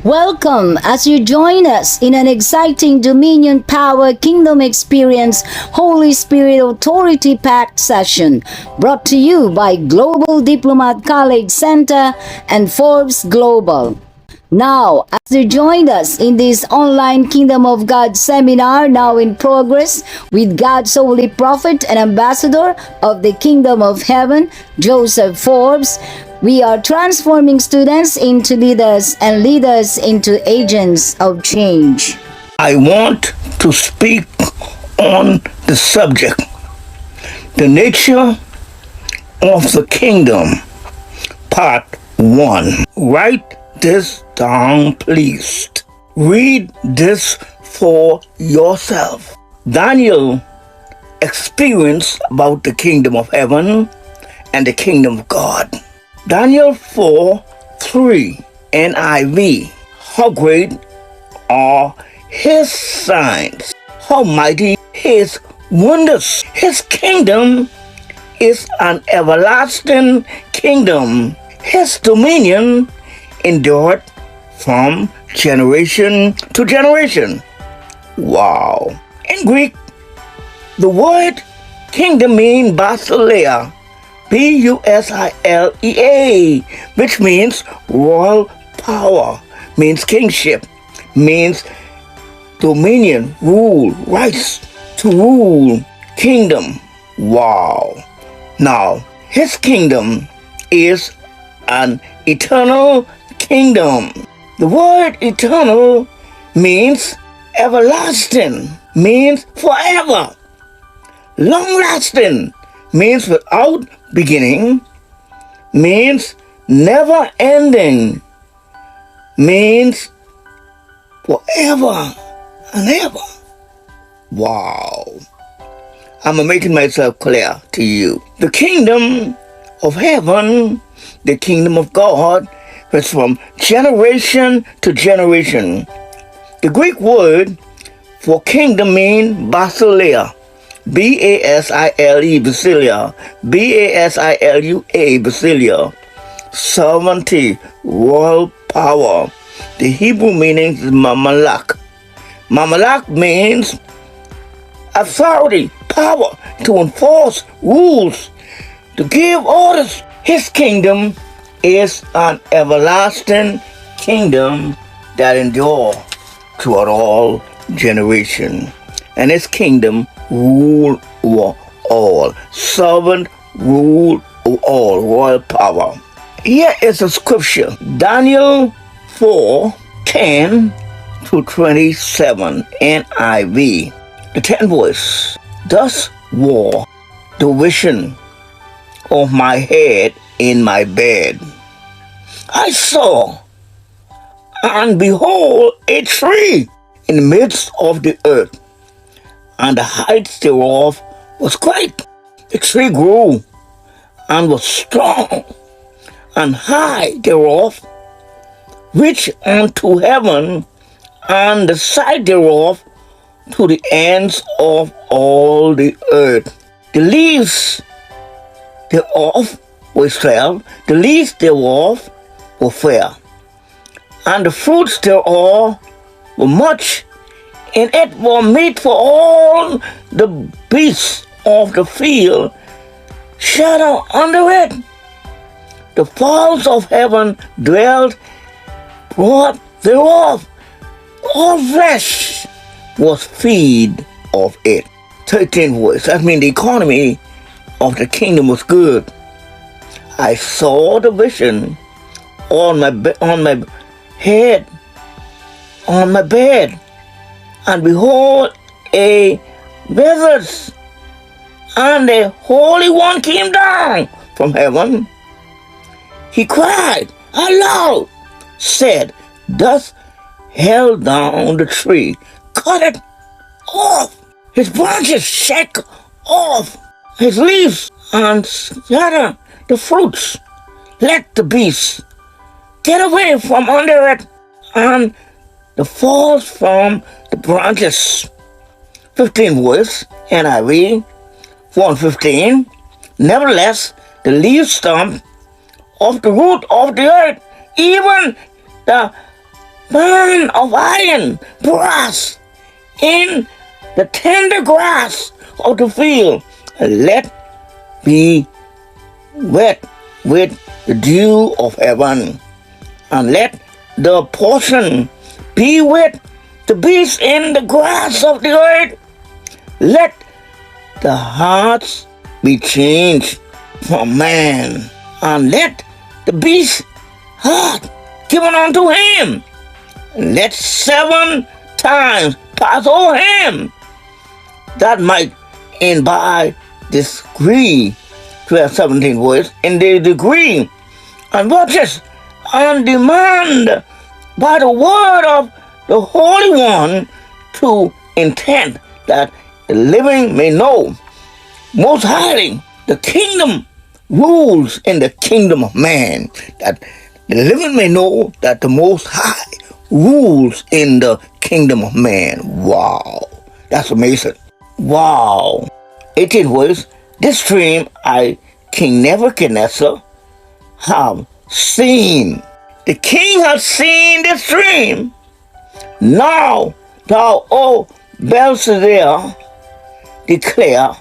Welcome as you join us in an exciting Dominion Power Kingdom Experience Holy Spirit Authority Packed session brought to you by Global Diplomat College Center and Forbes Global. Now, as you joined us in this online Kingdom of God seminar now in progress with God's holy prophet and ambassador of the Kingdom of Heaven, Joseph Forbes, we are transforming students into leaders and leaders into agents of change. I want to speak on the subject, the nature of the kingdom, Part 1. Write this down, please. Read this for yourself. Daniel experienced about the kingdom of heaven and the kingdom of God. Daniel 4:3 NIV. How great are his signs, how mighty his wonders. His kingdom is an everlasting kingdom. His dominion endured from generation to generation. Wow. In Greek, the word kingdom means basileia, Busilea, which means royal power, means kingship, means dominion, rule, rights to rule, kingdom. Wow. Now, his kingdom is an eternal kingdom. The word eternal means everlasting, means forever. Long-lasting means without beginning, means never ending, means forever and ever. Wow. I'm making myself clear to you. The kingdom of heaven, the kingdom of God, is from generation to generation. The Greek word for kingdom means basileia, Basile, Basilia, Basilua, Basilia, sovereignty, royal power. The Hebrew meaning is mamalak. Mamalak means authority, power to enforce rules, to give orders. His kingdom is an everlasting kingdom that endures throughout all generations. And his kingdom rule over all. Sovereign rule over all. Royal power. Here is a scripture. Daniel 4:10-27 NIV. The 10th verse. Thus war the vision of my head in my bed. I saw, and behold, a tree in the midst of the earth, and the height thereof was great. The tree grew and was strong, and high thereof reached unto heaven, and the side thereof to the ends of all the earth. The leaves thereof were swell, the leaves thereof were fair, and the fruits thereof were much. In it were meat for all the beasts of the field, shadow under it. The fowls of heaven dwelt broad thereof. All flesh was feed of it. 13th verse. That means the economy of the kingdom was good. I saw the vision on my head, on my bed, and behold, a visage, and the Holy One came down from heaven. He cried aloud, said, thus held down the tree, cut it off, his branches shake off, his leaves, and scatter the fruits. Let the beasts get away from under it, and the falls from the branches. 15th verse, NIV, 1:15. Nevertheless, the leaf stump of the root of the earth, even the band of iron, brass, in the tender grass of the field, and let be wet with the dew of heaven, and let the portion be with the beasts in the grass of the earth. Let the hearts be changed from man, and let the beast's heart given unto him. Let 7 times pass over him, that might end by degree, 12, 17 words, in the degree, and watches, and demand by the word of the Holy One to intent that the living may know most highly the kingdom rules in the kingdom of man, that the living may know that the Most High rules in the kingdom of man. Wow, that's amazing. Wow. 18th verse, this dream I, King Nebuchadnezzar, have seen. The king has seen this dream. Now thou, O Belshazzar, declare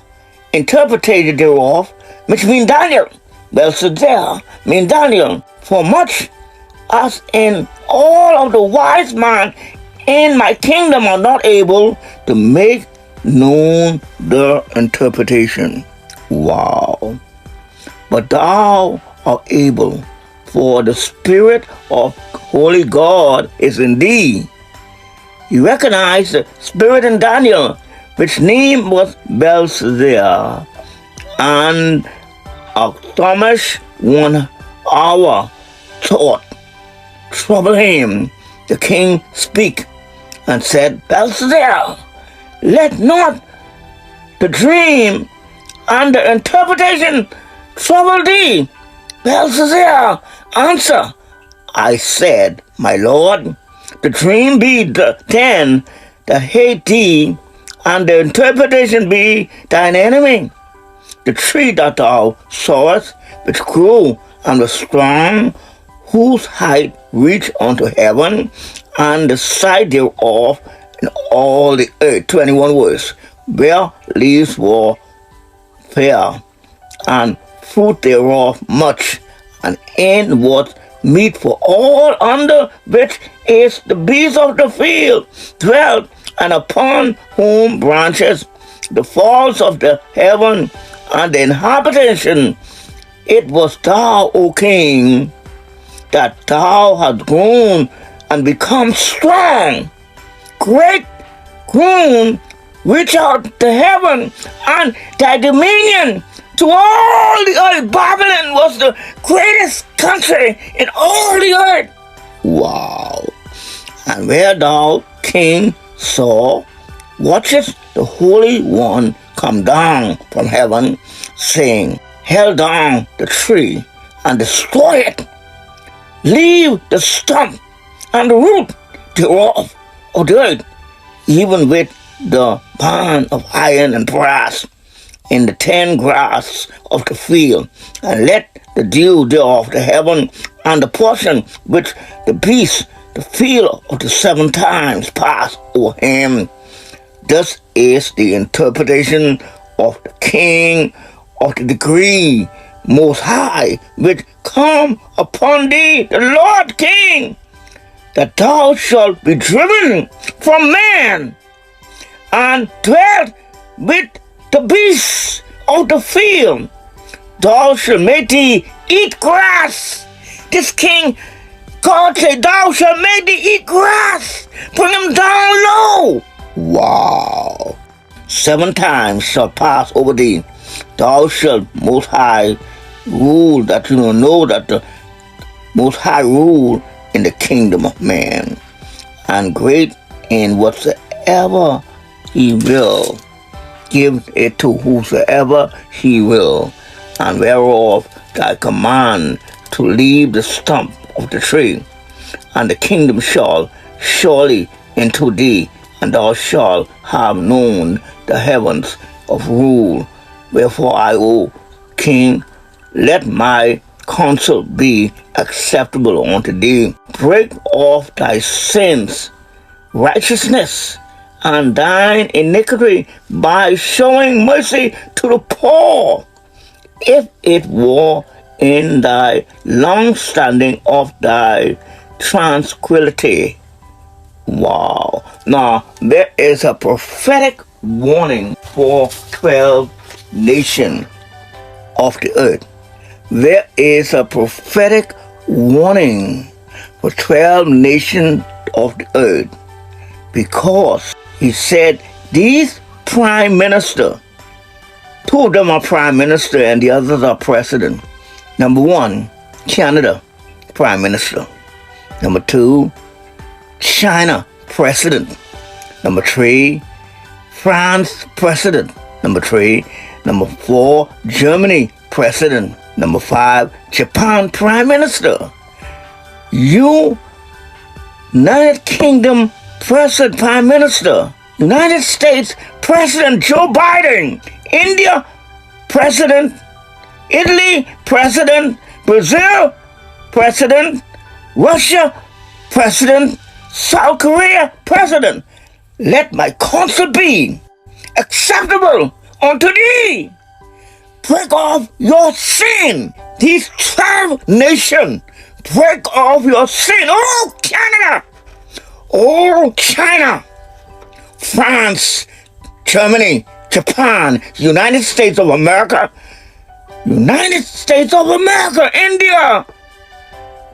interpretation thereof, which mean Daniel. Belshazzar mean Daniel. For much as in all of the wise men in my kingdom are not able to make known the interpretation. Wow. But thou art able, for the Spirit of Holy God is in thee. You recognize the Spirit in Daniel, which name was Belshazzar, and Thomas 1 hour thought troubled him. The king speak and said, Belshazzar, let not the dream and the interpretation trouble thee. Belshazzar answer, I said, my lord, the dream be the 10 that hate thee, and the interpretation be thine enemy. The tree that thou sawest, which grew and was strong, whose height reached unto heaven, and the side thereof in all the earth. 21 verse. Where leaves were fair, and fruit thereof much, and in was meat for all, under which is the beast of the field dwelt, and upon whom branches the falls of the heaven and the inhabitation. It was thou, O king, that thou hast grown and become strong, great, grown, reach out to heaven, and thy dominion to all the earth. Babylon was the greatest country in all the earth. Wow. And where thou, king, saw, watchest the Holy One come down from heaven, saying, held down the tree and destroy it. Leave the stump and the root thereof of the earth, even with the band of iron and brass in the 10 grass of the field, and let the dew thereof the heaven and the portion which the beast, the field of the 7 times pass over him. Thus is the interpretation of the king of the decree most high, which come upon thee, the Lord King, that thou shalt be driven from man, and dwell with the beasts of the field. Thou shalt make thee eat grass. This king, God said, thou shalt make thee eat grass. Bring him down low. Wow. 7 times shall pass over thee. Thou shalt most high rule, that you know that the most high rule in the kingdom of man, and great in whatsoever he will, give it to whosoever he will, and whereof thy command to leave the stump of the tree, and the kingdom shall surely into thee, and thou shalt have known the heavens of rule. Wherefore I, O king, let my counsel be acceptable unto thee. Break off thy sins, righteousness, and thine iniquity by showing mercy to the poor, if it were in thy long standing of thy tranquility. Wow. Now, there is a prophetic warning for 12 nations of the earth. There is a prophetic warning for 12 nations of the earth, because he said these prime minister, two of them are prime minister and the others are president. Number one, Canada, prime minister. Number two, China, president. Number three, France, president. Number three. Number four, Germany, president. Number five, Japan, prime minister. United Kingdom, president, prime minister. United States, president Joe Biden. India, president. Italy, president. Brazil, president. Russia, president. South Korea, president. Let my counsel be acceptable unto thee. Break off your sin. These 12 nations, break off your sin. Oh, Canada. Oh, China. France, Germany, Japan, United States of America. United States of America, India.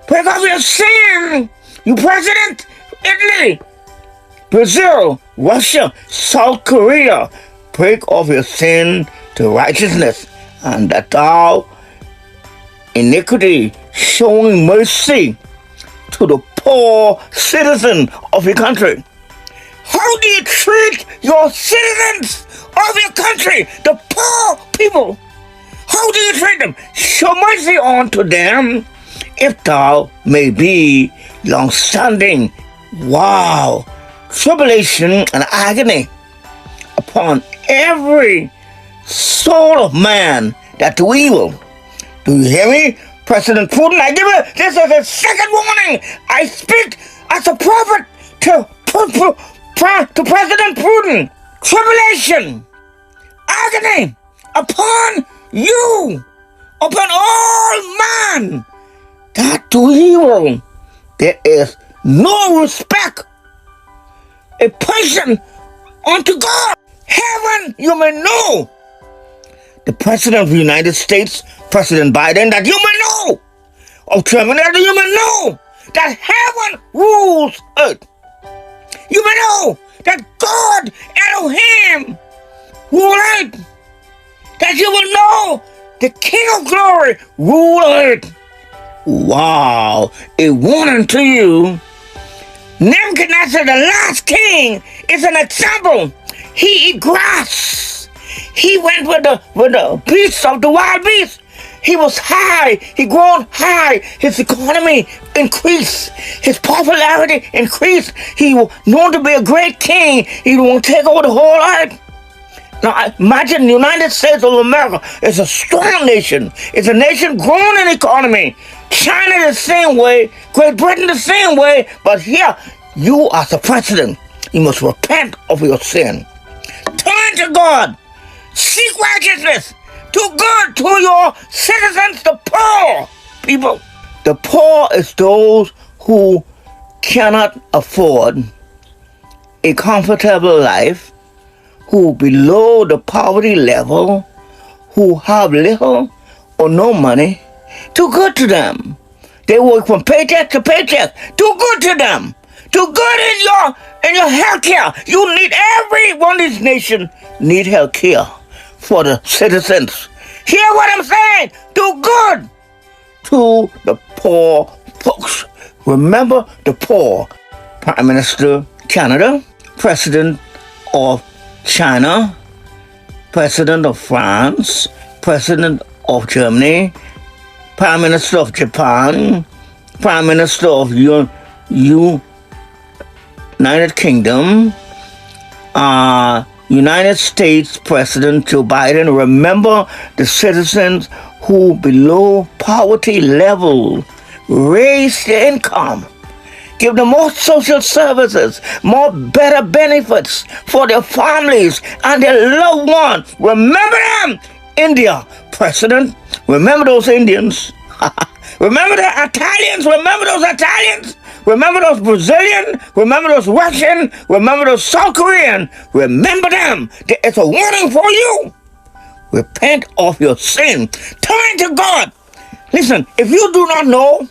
Break off your sin. You president, Italy, Brazil, Russia, South Korea. Break off your sin to righteousness, and that thou iniquity, showing mercy to the poor citizen of your country. How do you treat your citizens of your country, the poor people? How do you treat them? Show mercy unto them, if thou may be long-standing. Wow. Tribulation and agony upon every soul of man that do evil. Do you hear me? President Putin, I give you, this is a second warning. I speak as a prophet to President Putin. Tribulation, agony upon you, upon all man that do evil. There is no respect a person unto God. Heaven, you may know. The President of the United States, President Biden, that you may know. Of Germany, that you may know that heaven rules earth. You may know that God, Elohim, rule earth. That you will know the King of Glory rule earth. Wow, a warning to you. Nebuchadnezzar, the last king, is an example. He eat grass. He went with the beasts of the wild beasts. He was high. He grown high. His economy increased. His popularity increased. He was known to be a great king. He want to take over the whole earth. Now imagine the United States of America is a strong nation. It's a nation growing in economy. China the same way. Great Britain the same way. But here, you as the president, you must repent of your sin. Turn to God. Seek righteousness. Do good to your citizens, the poor people. The poor is those who cannot afford a comfortable life, who below the poverty level, who have little or no money. Do good to them. They work from paycheck to paycheck. Do good to them. Do good in your health care. You need, everyone in this nation need health care for the citizens. Hear what I'm saying? Do good to the poor folks. Remember the poor. Prime Minister Canada, President of China, President of France, President of Germany, Prime Minister of Japan, Prime Minister of United Kingdom, United States President Joe Biden. Remember the citizens who below poverty level, raise their income, give them more social services, more better benefits for their families and their loved ones. Remember them, India president. Remember those Indians. Remember the Italians. Remember those Italians. Remember those Brazilian. Remember those Russian. Remember those South Korean. Remember them. It's a warning for you. Repent of your sin. Turn to God. Listen, if you do not know,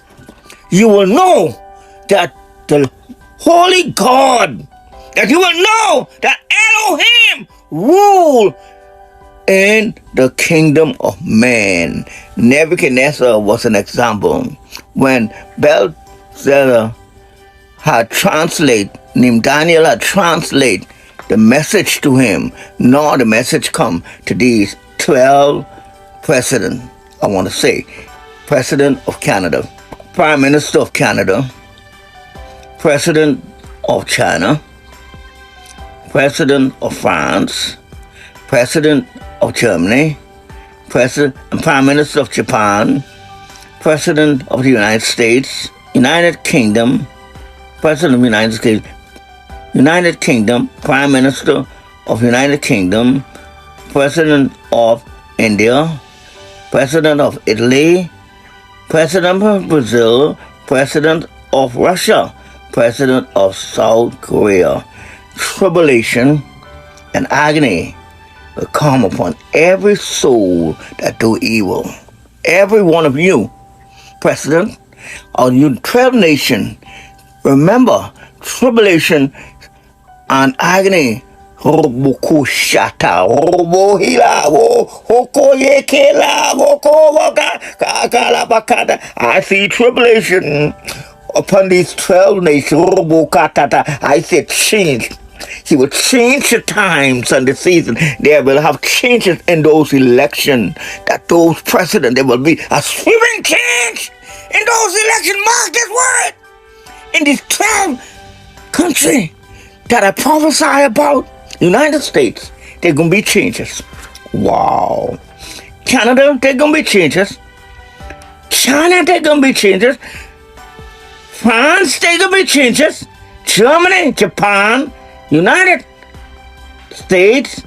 you will know that the holy God, that you will know that Elohim rule in the kingdom of man. Nebuchadnezzar was an example. When Belshazzar had Daniel had translate the message to him. Now the message come to these 12 president, I want to say, President of Canada, Prime Minister of Canada, President of China, President of France, President of Germany, President and Prime Minister of Japan, President of the United States, United Kingdom, President of the United States, United Kingdom, Prime Minister of United Kingdom, President of India, President of Italy, President of Brazil, President of Russia, President of South Korea. Tribulation and agony will come upon every soul that do evil. Every one of you, President of you 12 nations, remember tribulation and agony. I see tribulation upon these 12 nations. I said change. He will change the times and the season. There will have changes in those elections. That those presidents, there will be a sweeping change in those elections. Mark this word. In these 12 countries that I prophesy about, United States, there are going to be changes. Wow. Canada, there are going to be changes. China, there are going to be changes. France, there are going to be changes. Germany, Japan, United States,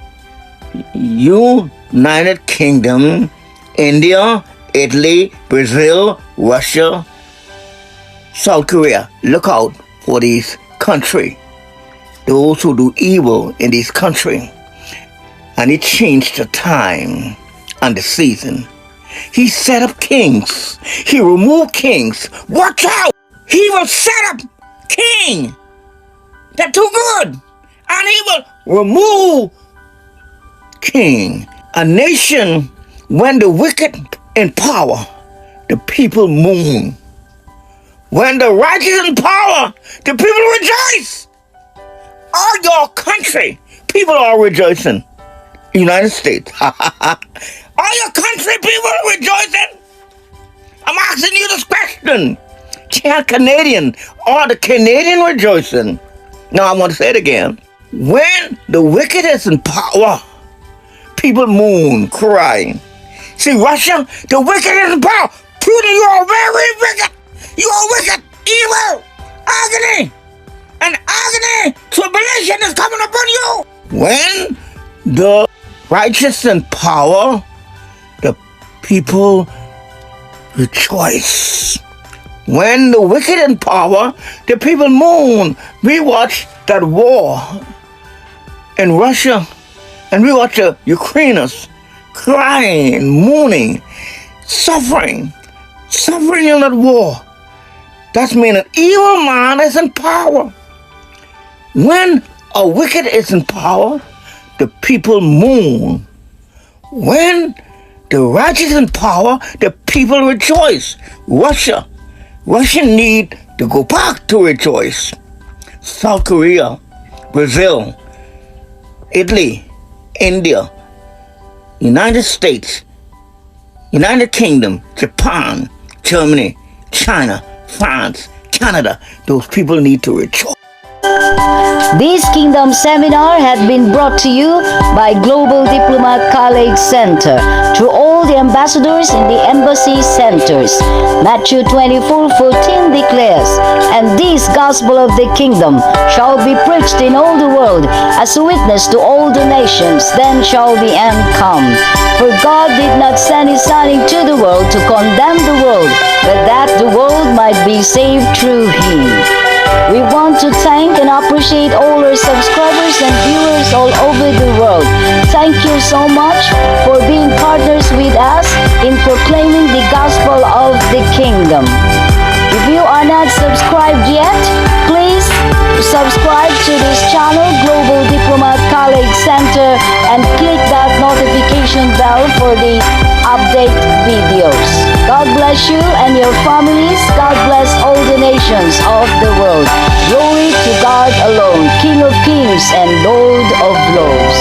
United Kingdom, India, Italy, Brazil, Russia, South Korea. Look out for these countries. Those who do evil in this country. And he changed the time and the season. He set up kings. He removed kings. Watch out! He will set up king that too good. And he will remove king. A nation, when the wicked in power, the people mourn. When the righteous in power, the people rejoice. All your country, people are rejoicing. United States. All your country, people are rejoicing. I'm asking you this question. Canadian, are the Canadian rejoicing? Now I want to say it again. When the wicked is in power, people mourn, crying. See, Russia, the wicked is in power. Putin, you are very wicked. You are wicked, evil, agony. And agony, tribulation is coming upon you. When the righteous in power, the people rejoice. When the wicked in power, the people mourn. We watch that war in Russia, and we watch the Ukrainians crying, mourning, suffering in that war. That's meaning an evil man is in power. When a wicked is in power, the people mourn. When the righteous in power, the people rejoice. Russia need to go back to rejoice. South Korea, Brazil, Italy, India, United States, United Kingdom, Japan, Germany, China, France, Canada, those people need to rejoice. This Kingdom Seminar had been brought to you by Global Diplomat College Center through all the ambassadors in the embassy centers. Matthew 24:14 declares, "And this gospel of the kingdom shall be preached in all the world as a witness to all the nations, then shall the end come. For God did not send his Son into the world to condemn the world, but that the world might be saved through him." We want to thank and appreciate all our subscribers and viewers all over the world. Thank you so much for being partners with us in proclaiming the gospel of the kingdom. If you are not subscribed yet, please subscribe to this channel, Global Diplomat College Center, and click that notification bell for the update videos. God bless you and your families. God bless all the nations of the world. Glory to God alone, King of kings and Lord of lords.